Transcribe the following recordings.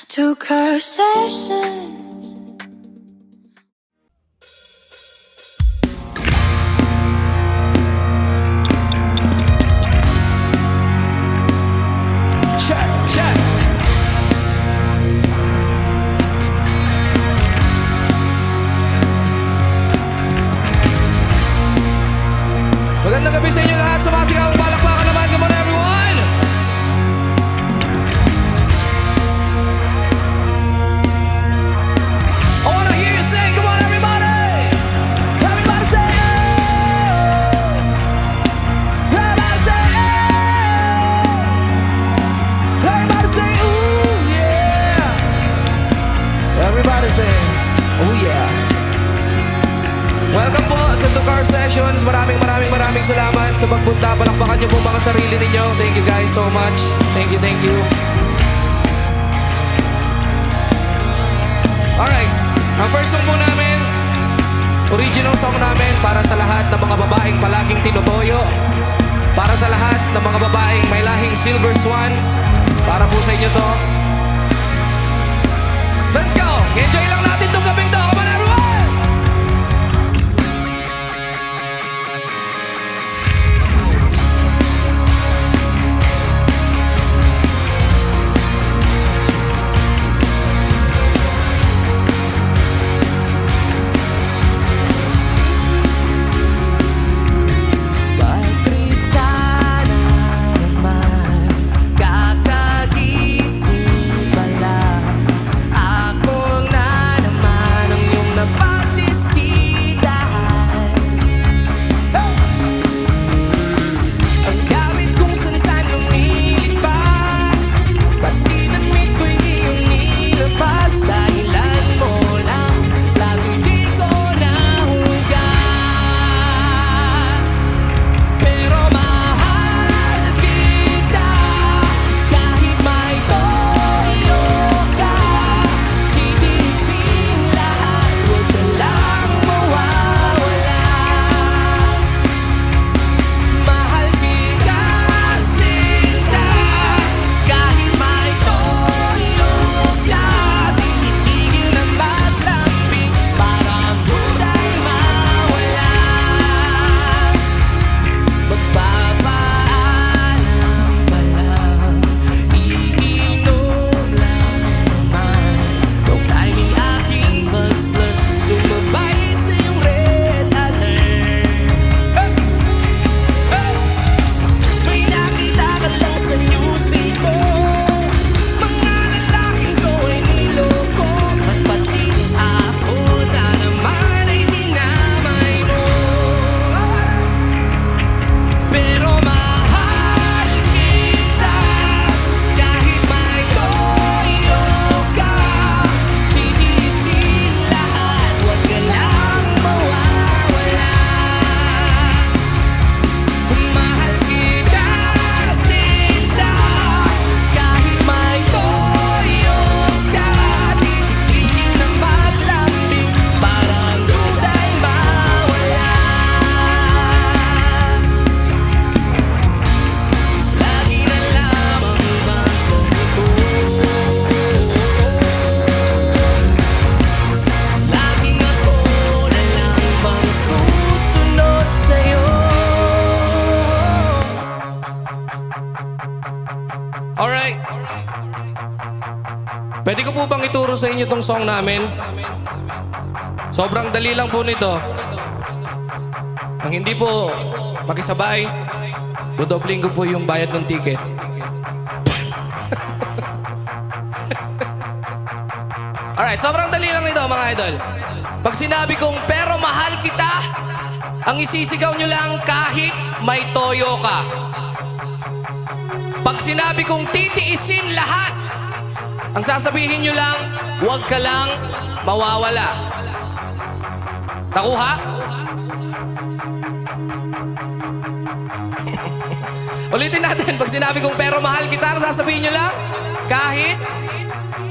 Took her sessions. Check, check. Magandang gabi sa inyo lahat. Sumasigaw ang palakpakan naman. Come on everyone! I wanna hear you sing. Come on everybody! Everybody say yeah! Everybody say yeah! Everybody say ooh yeah! Everybody say oh yeah! Welcome po sa The Car Sessions. Maraming salamat sa pagpunta. Palakpakan niyo po mga sarili ninyo. Thank you guys so much. Thank you, thank you. Alright, ang first song po namin, original song namin para sa lahat ng mga babaeng palaging tinutoyo, para sa lahat ng mga babaeng may lahing Silver Swan, para po sa inyo to. Let's go! Enjoy lang natin itong gabing to. Come on everyone! Alright. Pwede ko po bang ituro sa inyo tong song namin? Sobrang dali lang po nito. Ang hindi po makisabay, dodobling ko po yung bayad ng ticket. Alright, sobrang dali lang nito mga idol. Pag sinabi kong pero mahal kita, ang isisigaw nyo lang kahit may toyo ka. Pag sinabi kong titiisin lahat, ang sasabihin nyo lang, huwag ka lang mawawala. Nakuha? Ulitin natin. Pag sinabi kong pero mahal kita, ang sasabihin nyo lang, kahit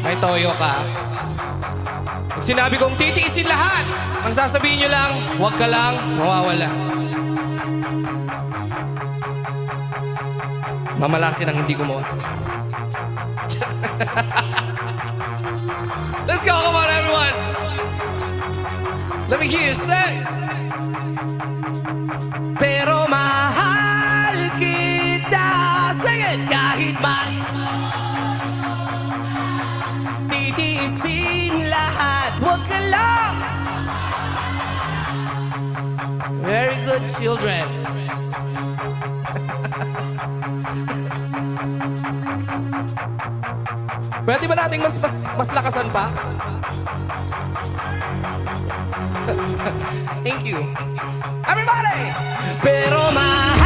may toyo ka. Pag sinabi kong titiisin lahat, ang sasabihin nyo lang, huwag ka lang mawawala. Mamalasin ang hindi gumawa. Let's go, come on everyone. Let me hear you say. Pero mahal kita. Sing it! Kahit man titiisin lahat. Huwag ka lang. Very good, children. Pwede ba nating mas lakasan pa? Thank you. Everybody! Pero mahal